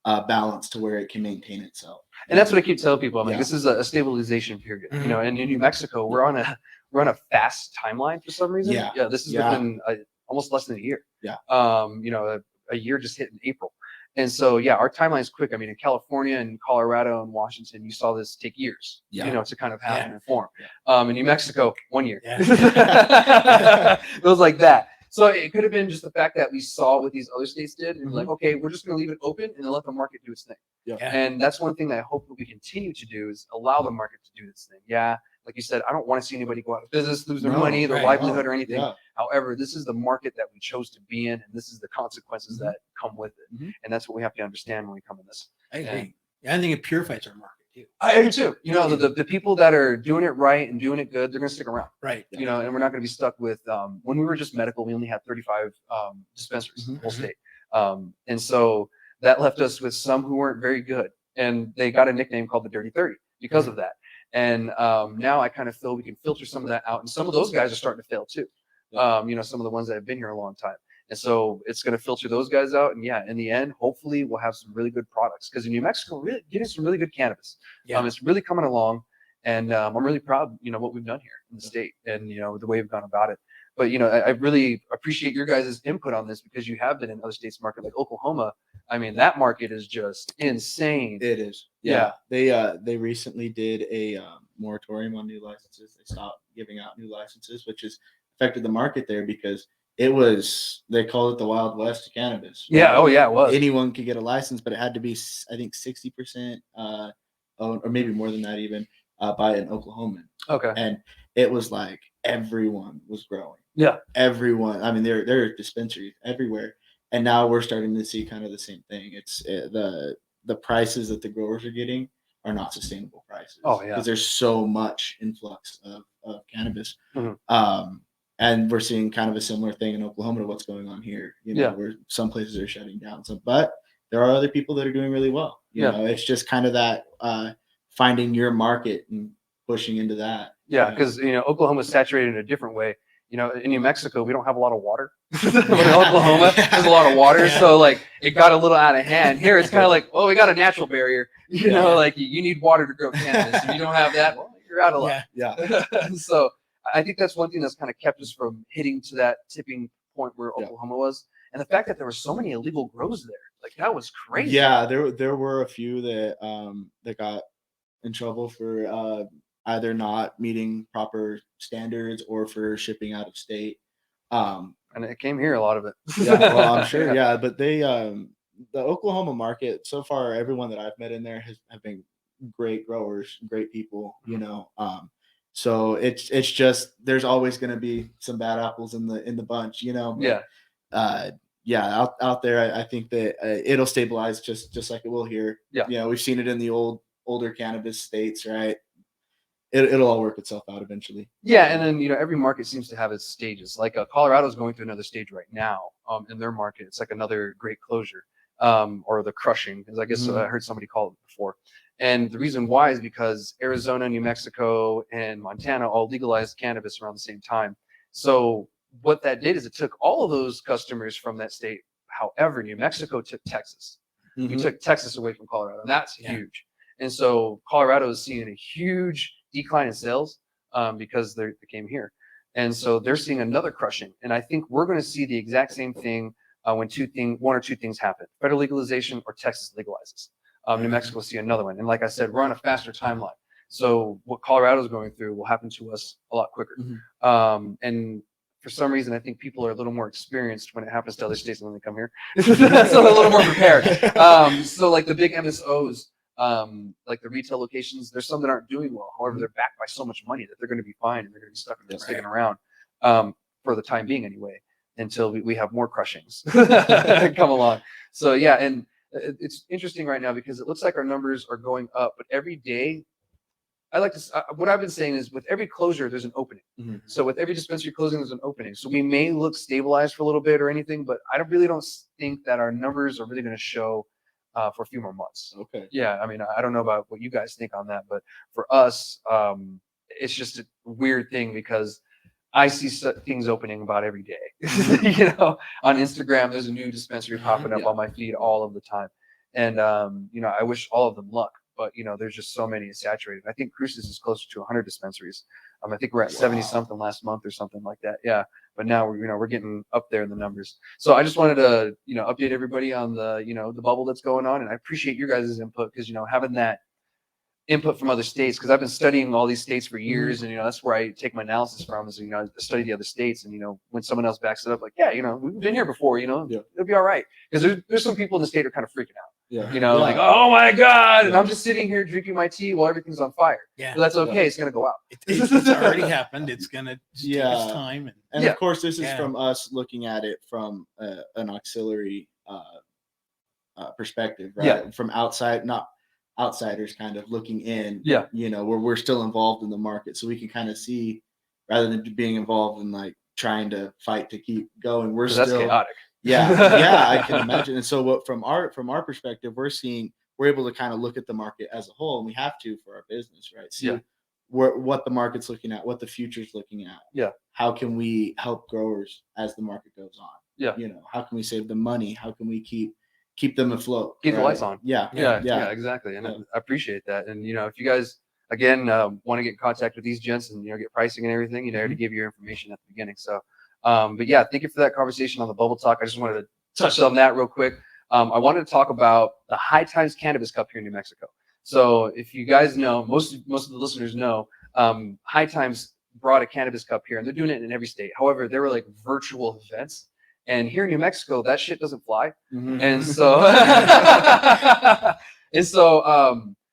balance to where it can maintain itself. And that's what I keep telling people. I'm like, Yeah. this is a stabilization period. And in New Mexico, we're on a fast timeline for some reason. Yeah. This is Yeah. within almost less than a year. Yeah. A year just hit in April. And so, our timeline is quick. I mean, in California and Colorado and Washington, you saw this take years, to kind of happen and form. In New Mexico, 1 year. Yeah. It was like that. So it could have been just the fact that we saw what these other states did and like, okay, we're just going to leave it open and then let the market do its thing. Yeah. And that's one thing that I hope that we continue to do is allow the market to do its thing. Yeah. Like you said, I don't want to see anybody go out of business, lose their money, their livelihood or anything. Yeah. However, this is the market that we chose to be in, and this is the consequences that come with it. And that's what we have to understand when we come in this. I agree. I think it purifies our market too. I do too. The people that are doing it right and doing it good, they're going to stick around. Right. And we're not going to be stuck with, when we were just medical, we only had 35 dispensaries in the whole state. And so that left us with some who weren't very good. And they got a nickname called the Dirty 30 because of that. And now I kind of feel we can filter some of that out. And some of those guys are starting to fail too. Some of the ones that have been here a long time. And so it's going to filter those guys out. And in the end, hopefully we'll have some really good products. Because in New Mexico, we're really getting some really good cannabis. It's really coming along. And I'm really proud, what we've done here in the state and, the way we've gone about it. But, I really appreciate your guys' input on this because you have been in other states market like Oklahoma. I mean, that market is just insane. It is. Yeah. They recently did a moratorium on new licenses. They stopped giving out new licenses, which has affected the market there because they called it the Wild West of cannabis. Yeah. Right? Oh, yeah, it was. Anyone could get a license, but it had to be, I think, 60% owned, or maybe more than that even, by an Oklahoman. Okay. And it was like everyone was growing. Yeah. Everyone. I mean, there are dispensaries everywhere. And now we're starting to see kind of the same thing. It's the prices that the growers are getting are not sustainable prices. Oh, yeah. Because there's so much influx of cannabis. Mm-hmm. And we're seeing kind of a similar thing in Oklahoma to what's going on here. Where some places are shutting down. But there are other people that are doing really well. You know, it's just kind of that finding your market and pushing into that. Yeah, because Oklahoma's saturated in a different way. In New Mexico, we don't have a lot of water. But in Oklahoma, there's a lot of water, so like it got a little out of hand. Here, it's kind of like, well, we got a natural barrier. Like you need water to grow cannabis. If you don't have that, well, you're out of luck. Yeah. So I think that's one thing that's kind of kept us from hitting to that tipping point where Oklahoma was, and the fact that there were so many illegal grows there, like that was crazy. Yeah, there were a few that got in trouble for either not meeting proper standards or for shipping out of state. And it came here, a lot of it. Yeah, well, I'm sure. Yeah, but they the Oklahoma market so far, everyone that I've met in there have been great growers, great people. So it's just there's always going to be some bad apples in the bunch. But, out there, I think that it'll stabilize just like it will here. Yeah. We've seen it in the older cannabis states, right? It'll all work itself out eventually. Yeah, and then every market seems to have its stages. Like Colorado's going through another stage right now in their market. It's like another great closure, or the crushing, as I guess I heard somebody call it before. And the reason why is because Arizona, New Mexico, and Montana all legalized cannabis around the same time. So what that did is it took all of those customers from that state. However, New Mexico took Texas. We took Texas away from Colorado, and that's huge. And so Colorado is seeing a huge decline in sales because they came here. And so they're seeing another crushing. And I think we're going to see the exact same thing when one or two things happen: federal legalization or Texas legalizes. New Mexico will see another one. And like I said, we're on a faster timeline. So what Colorado's going through will happen to us a lot quicker. And for some reason, I think people are a little more experienced when it happens to other states when they come here. So they're a little more prepared. So like the big MSOs, like the retail locations, there's some that aren't doing well. However, they're backed by so much money that they're going to be fine and they're going to be stuck and sticking around for the time being anyway, until we have more crushings come along. So yeah, and it's interesting right now because it looks like our numbers are going up, but every day, what I've been saying is with every closure, there's an opening. So with every dispensary closing, there's an opening. So we may look stabilized for a little bit or anything, but I really don't think that our numbers are really going to show for a few more months. Okay. Yeah, I mean, I don't know about what you guys think on that, but for us, it's just a weird thing because I see things opening about every day. You know, on Instagram, there's a new dispensary popping up on my feed all of the time. And, you know, I wish all of them luck, but, you know, there's just so many saturated. I think Cruces is closer to 100 dispensaries. I think we're at 70 something last month or something like that. Yeah. But now we're getting up there in the numbers. So I just wanted to, you know, update everybody on the, you know, the bubble that's going on. And I appreciate your guys' input because, you know, having that input from other states, because I've been studying all these states for years, and you know that's where I take my analysis from. Is, you know, I study the other states, and you know when someone else backs it up, like, yeah, you know, we've been here before, you know, it'll be all right. Because there's some people in the state are kind of freaking out, you know, like, oh my god, and I'm just sitting here drinking my tea while everything's on fire. Yeah, but that's okay. It's gonna go out. It's already happened. It's gonna take its time, and of course this is from us looking at it from an auxiliary perspective, right? From outside, not outsiders kind of looking in, you know, where we're still involved in the market, so we can kind of see rather than being involved in like trying to fight to keep going. We're still chaotic. I can imagine. And so what from our perspective, we're able to kind of look at the market as a whole, and we have to for our business, right? See what the market's looking at, what the future's looking at. How can we help growers as the market goes on? You know, how can we save them money? How can we keep them afloat, keep the lights on. Yeah, exactly. And I appreciate that. And you know, if you guys again want to get in contact with these gents and you know get pricing and everything, you know, to give your information at the beginning. So but yeah, thank you for that conversation on the bubble talk. I just wanted to touch on that real quick. I wanted to talk about the High Times Cannabis Cup here in New Mexico. So if you guys know, most of the listeners know, High Times brought a cannabis cup here, and they're doing it in every state. However, they were like virtual events. And here in New Mexico, that shit doesn't fly. And so,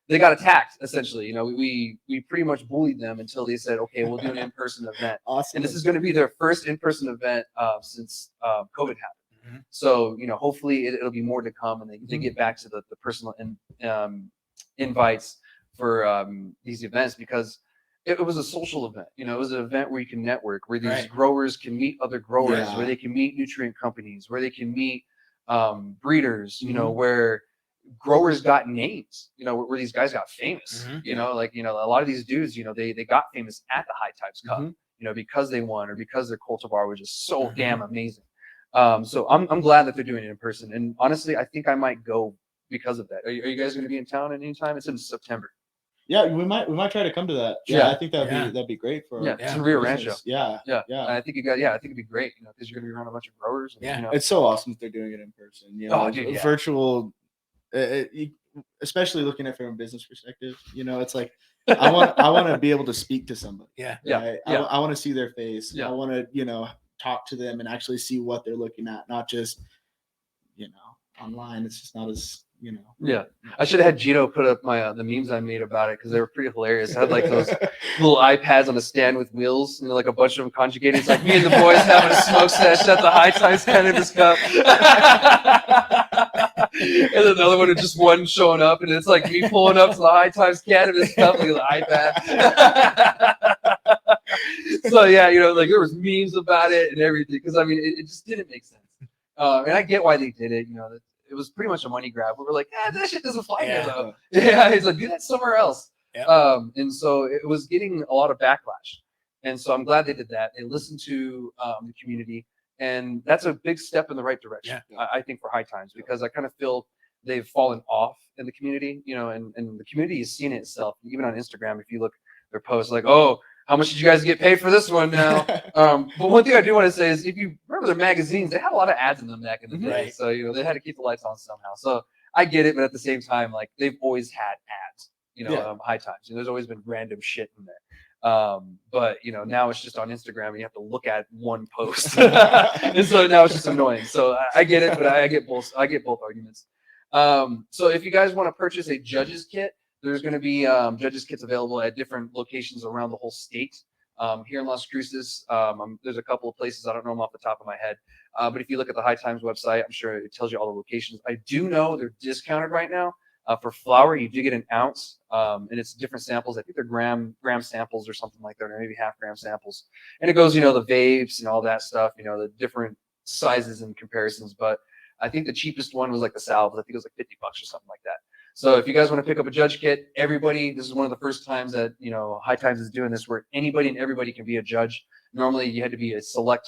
they got attacked essentially. You know, we pretty much bullied them until they said, okay, we'll do an in-person event. Awesome. And this is going to be their first in-person event since COVID happened. So, you know, hopefully it'll be more to come, and they get back to the personal invites for these events, because it was a social event. You know, it was an event where you can network, where these growers can meet other growers, where they can meet nutrient companies, where they can meet breeders, you know, where growers got names, you know, where these guys got famous, you know, like, you know, a lot of these dudes, you know, they got famous at the High Times Cup, you know, because they won or because their cultivar was just so damn amazing. So I'm glad that they're doing it in person. And honestly, I think I might go because of that. Are you guys going to be in town at any time? It's in September. Yeah, we might try to come to that. I think that'd be great for it's in Rio Rancho. Yeah. And I think I think it'd be great, you know, because you're gonna be around a bunch of growers. And, you know, it's so awesome that they're doing it in person. You know, virtual, especially looking at it from a business perspective. You know, it's like I want to be able to speak to somebody. I want to see their face. I want to, you know, talk to them and actually see what they're looking at, not just, you know, online. It's just not as, you know. I should have had Gino put up my the memes I made about it, because they were pretty hilarious. I had like those little iPads on a stand with wheels, and like a bunch of them conjugated. It's like me and the boys having a smoke sesh at the High Times Cannabis Cup. And then the other one is just one showing up, and it's like me pulling up to the High Times Cannabis Cup with the iPad. So yeah, you know, like there was memes about it and everything, because I mean it just didn't make sense. And I get why they did it, you know. It was pretty much a money grab. We were like, that shit doesn't fly here though. He's like, do that somewhere else. And so it was getting a lot of backlash. And so I'm glad they did that. They listened to the community, and that's a big step in the right direction. I think for High Times, because I kind of feel they've fallen off in the community, you know, and the community has seen it itself. Even on Instagram, if you look at their posts, like, oh, how much did you guys get paid for this one now? But one thing I do want to say is, if you remember their magazines, they had a lot of ads in them back in the day. Right. So, they had to keep the lights on somehow. So I get it, but at the same time, like, they've always had ads, high times. There's always been random shit in there. But now it's just on Instagram and you have to look at one post. And so now it's just annoying. So I get it, but I get both arguments. So if you guys want to purchase a judge's kit, there's going to be judges kits available at different locations around the whole state. Here in Las Cruces, there's a couple of places. I don't know them off the top of my head. But if you look at the High Times website, I'm sure it tells you all the locations. I do know they're discounted right now. For flour, you do get an ounce, and it's different samples. I think they're gram samples or something like that, or maybe half gram samples. And it goes, the vapes and all that stuff, the different sizes and comparisons. But I think the cheapest one was like the salves. I think it was like $50 or something like that. So if you guys want to pick up a judge kit, this is one of the first times that, High Times is doing this, where anybody and everybody can be a judge. Normally you had to be a select,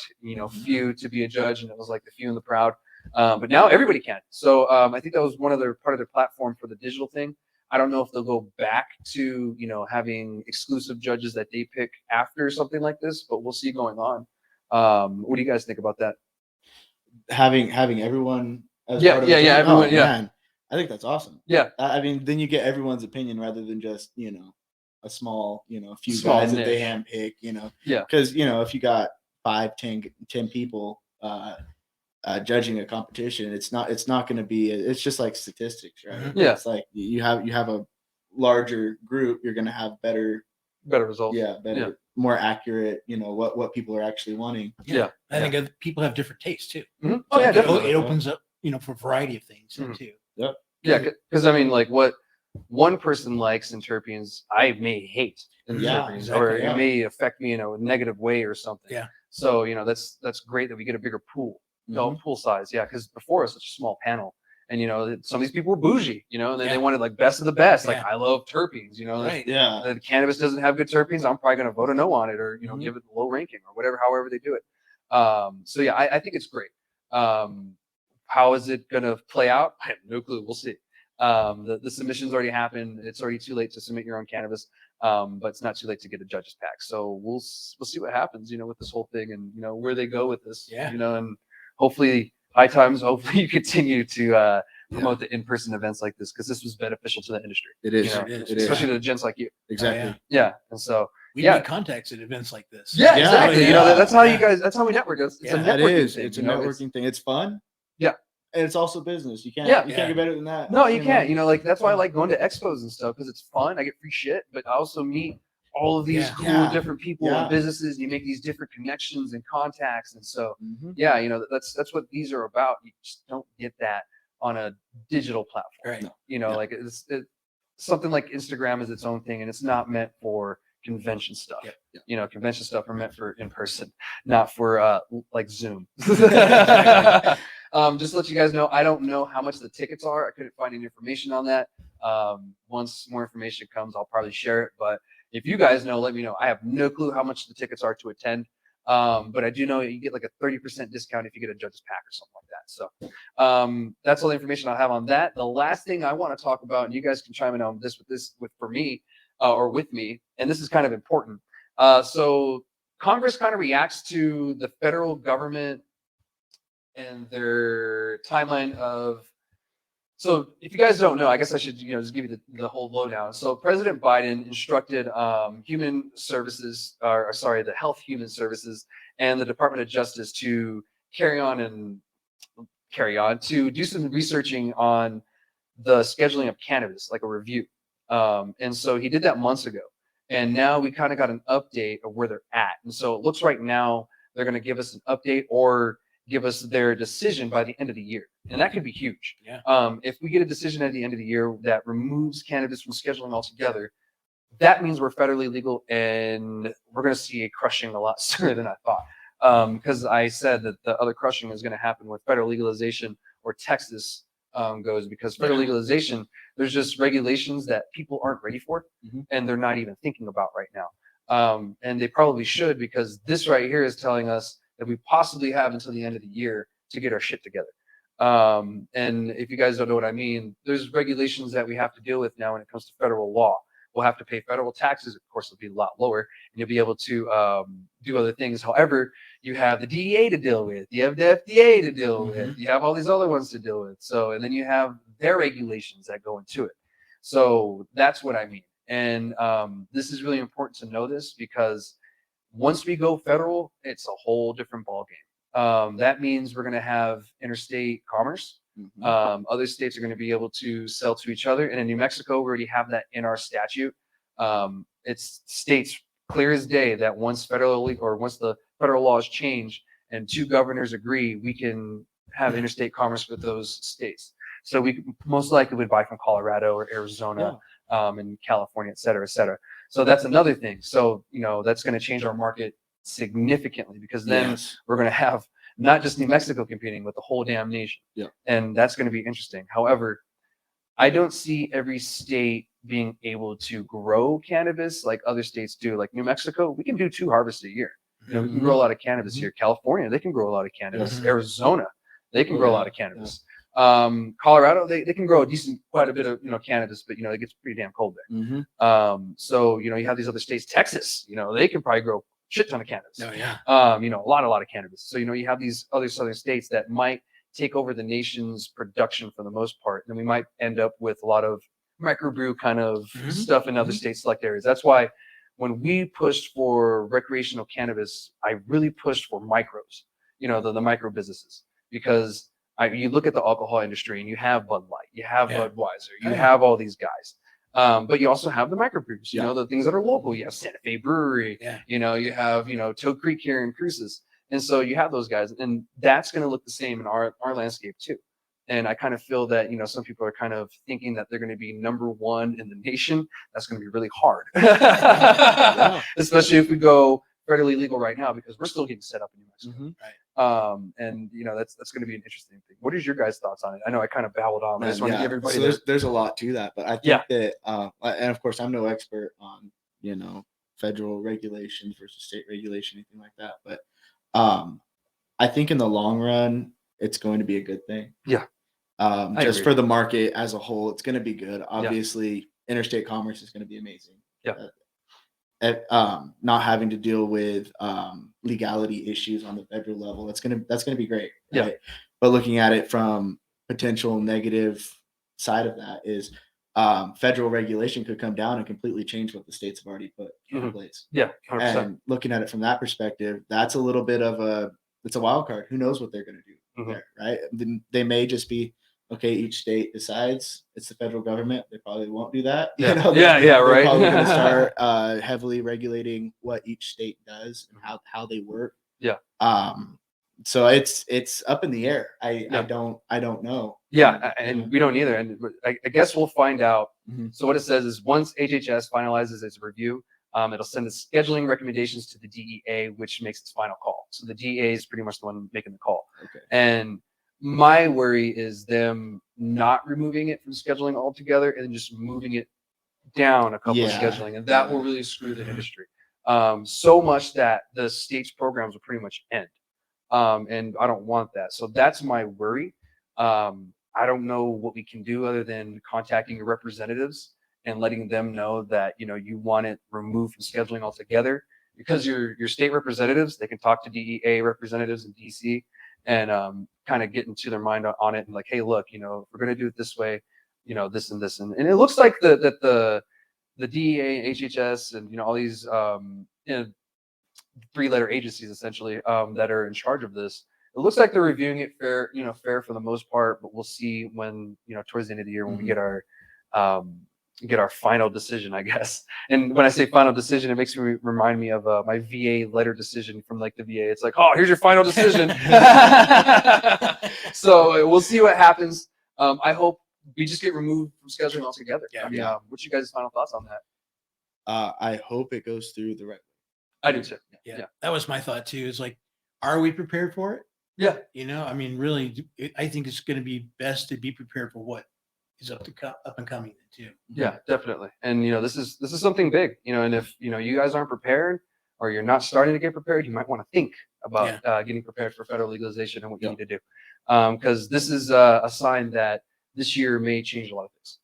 few to be a judge, and it was like the few and the proud. But now everybody can. So I think that was part of their platform for the digital thing. I don't know if they'll go back to, having exclusive judges that they pick after something like this, but we'll see going on. What do you guys think about that? Having everyone as Yeah, part of yeah, the yeah, team? everyone, Oh, yeah. man, I think that's awesome. Yeah. I mean, then you get everyone's opinion rather than just, a small, few Small guys that they niche. handpick, Yeah. Because, if you got 5, 10 people judging a competition, it's not going to be, it's just like statistics, right? Yeah. It's like you have a larger group, you're going to have better results. Yeah, better, more accurate, what people are actually wanting. Yeah. I think people have different tastes too. Mm-hmm. So Yeah, definitely. it opens up, for a variety of things too. Yep. Yeah, because I mean, like, what one person likes in terpenes, I may hate in terpenes, exactly, or it may affect me in a negative way or something. Yeah. So that's great that we get a bigger pool, pool size. Yeah, because before it was such a small panel, and some of these people were bougie, and then they wanted like best of the best. Like, I love terpenes, Right. Yeah. The cannabis doesn't have good terpenes, I'm probably going to vote a no on it, or give it a low ranking or whatever, however they do it. So yeah, I think it's great. How is it going to play out? I have no clue. We'll see. The submission's already happened. It's already too late to submit your own cannabis, but it's not too late to get a judge's pack. So we'll see what happens, with this whole thing, and where they go with this. Yeah. And hopefully High Times. Hopefully you continue to promote the in-person events like this, because this was beneficial to the industry. It is. It is. Especially to gents like you. Exactly. Yeah, and so. We Yeah. make contacts at events like this. Yeah, Yeah, exactly. yeah. That's how you guys. That's how we network. It's a Yeah, That networking is. thing. It's a networking thing. It's fun. Yeah. And it's also business. You can't. Yeah. You can't get better than that. No, you can't. Like, that's why I like going to expos and stuff, because it's fun. I get free shit, but I also meet all of these Yeah. cool Yeah. different people Yeah. and businesses. And you make these different connections and contacts, and so Mhm. yeah, that's what these are about. You just don't get that on a digital platform. Right. No. Like it's something like Instagram is its own thing, and it's not meant for convention stuff. Yep. Convention stuff are meant for in person, not for like Zoom. Just to let you guys know, I don't know how much the tickets are. I couldn't find any information on that. Once more information comes, I'll probably share it. But if you guys know, let me know. I have no clue how much the tickets are to attend. But I do know you get like a 30% discount if you get a judge's pack or something like that. So that's all the information I have on that. The last thing I want to talk about, and you guys can chime in on this for me or with me, and this is kind of important. So Congress kind of reacts to the federal government and their timeline of. So if you guys don't know, I guess I should just give you the whole lowdown. So President Biden instructed Human Services, the Health Human Services and the Department of Justice to carry on to do some researching on the scheduling of cannabis, like a review. And so he did that months ago. And now we kind of got an update of where they're at. And so it looks right now they're going to give us an update or give us their decision by the end of the year. And that could be huge. Yeah. If we get a decision at the end of the year that removes cannabis from scheduling altogether, that means we're federally legal, and we're going to see a crushing a lot sooner than I thought. Because I said that the other crushing is going to happen with federal legalization or Texas goes, because federal legalization, there's just regulations that people aren't ready for, and they're not even thinking about right now. And they probably should, because this right here is telling us that we possibly have until the end of the year to get our shit together. And if you guys don't know what I mean, there's regulations that we have to deal with now when it comes to federal law. will have to pay federal taxes. Of course, it'll be a lot lower, and you'll be able to do other things. However, you have the DEA to deal with, you have the FDA to deal with, you have all these other ones to deal with. So, and then you have their regulations that go into it. So that's what I mean. And this is really important to know this, because once we go federal, it's a whole different ballgame. That means we're going to have interstate commerce. Other states are going to be able to sell to each other. And in New Mexico, we already have that in our statute. It states clear as day that once the federal laws change and two governors agree, we can have interstate commerce with those states. So we most likely would buy from Colorado or Arizona, and California, et cetera, et cetera. So that's another thing. So, that's going to change our market significantly, because then we're going to have not just New Mexico competing with the whole damn nation. And that's going to be interesting. However, I don't see every state being able to grow cannabis like other states do. Like New Mexico, we can do 2 harvests a year. We can grow a lot of cannabis here. California, they can grow a lot of cannabis. Arizona, they can grow a lot of cannabis. Colorado, they can grow quite a bit of cannabis, but it gets pretty damn cold there. So you have these other states. Texas, they can probably grow a shit ton of cannabis. A lot of cannabis. So you have these other southern states that might take over the nation's production for the most part, and we might end up with a lot of microbrew kind of stuff in other states, select areas. That's why when we pushed for recreational cannabis, I really pushed for micros, the micro businesses, because you look at the alcohol industry and you have Bud Light, you have Budweiser, you have all these guys. But you also have the microbrews, the things that are local. You have Santa Fe Brewery, you have, Toad Creek here in Cruces. And so you have those guys, and that's going to look the same in our landscape too. And I kind of feel that, some people are kind of thinking that they're going to be number one in the nation. That's going to be really hard, especially if we go federally legal right now, because we're still getting set up in New Mexico. And that's going to be an interesting thing. What is your guys' thoughts on it? I know I kind of babbled on, but I just want to give everybody. So there's a lot to that, but I think that, and of course, I'm no expert on federal regulations versus state regulation, anything like that. But I think in the long run, it's going to be a good thing. Just for the market as a whole, it's going to be good. Obviously, interstate commerce is going to be amazing. Not having to deal with legality issues on the federal level, that's gonna be great. Right? But looking at it from potential negative side of that is federal regulation could come down and completely change what the states have already put in place. 100%. And looking at it from that perspective, that's a little bit of it's a wild card. Who knows what they're gonna do there, right? They may just be, okay, each state decides it's the federal government. They probably won't do that. They're right. probably going to start heavily regulating what each state does and how they work. So it's up in the air. I don't know. And we don't either. And I guess we'll find out. So what it says is, once HHS finalizes its review, it'll send the scheduling recommendations to the DEA, which makes its final call. So the DEA is pretty much the one making the call. And my worry is them not removing it from scheduling altogether and then just moving it down a couple of scheduling, and that will really screw the industry so much that the state's programs will pretty much end. And I don't want that. So that's my worry. I don't know what we can do other than contacting your representatives and letting them know that you want it removed from scheduling altogether, because your state representatives, they can talk to DEA representatives in DC and kind of get into their mind on it, and like, hey, look, if we're going to do it this way, this and this, and it looks like the DEA and HHS and all these 3-letter agencies essentially that are in charge of this. It looks like they're reviewing it fair for the most part, but we'll see when towards the end of the year when we get our final decision, I guess. And when I say final decision, it makes me remind me of my VA letter decision from like the VA. It's like, oh, here's your final decision. So we'll see what happens. I hope we just get removed from scheduling altogether. What's you guys' final thoughts on that? I hope it goes through the right way. I do too. Yeah, that was my thought too. Is like, are we prepared for it? I mean, really, I think it's going to be best to be prepared for what is up and coming too. Yeah, definitely. And this is something big, and if you guys aren't prepared or you're not starting to get prepared, you might want to think about getting prepared for federal legalization and what you need to do, because this is a sign that this year may change a lot of things.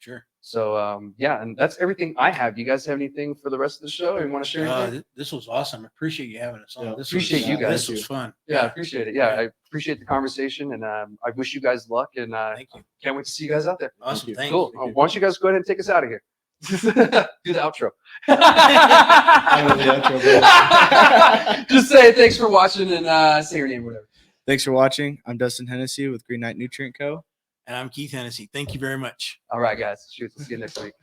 So yeah, and that's everything I have. You guys have anything for the rest of the show? You want to share anything? This was awesome. I appreciate you having us on. Yeah, appreciate you guys. This was fun. Yeah, I appreciate it. Yeah, I appreciate the conversation, and I wish you guys luck. And Thank you. can't wait to see you guys out there. Awesome. you. Thank Cool. you. Why don't you guys go ahead and take us out of here? Do the outro. I know the outro, bro. Just say thanks for watching and say your name, whatever. Thanks for watching. I'm Dustin Hennessy with Green Knight Nutrient Co. And I'm Keith Hennessy. Thank you very much. All right, guys. Shoot, we'll see you next week.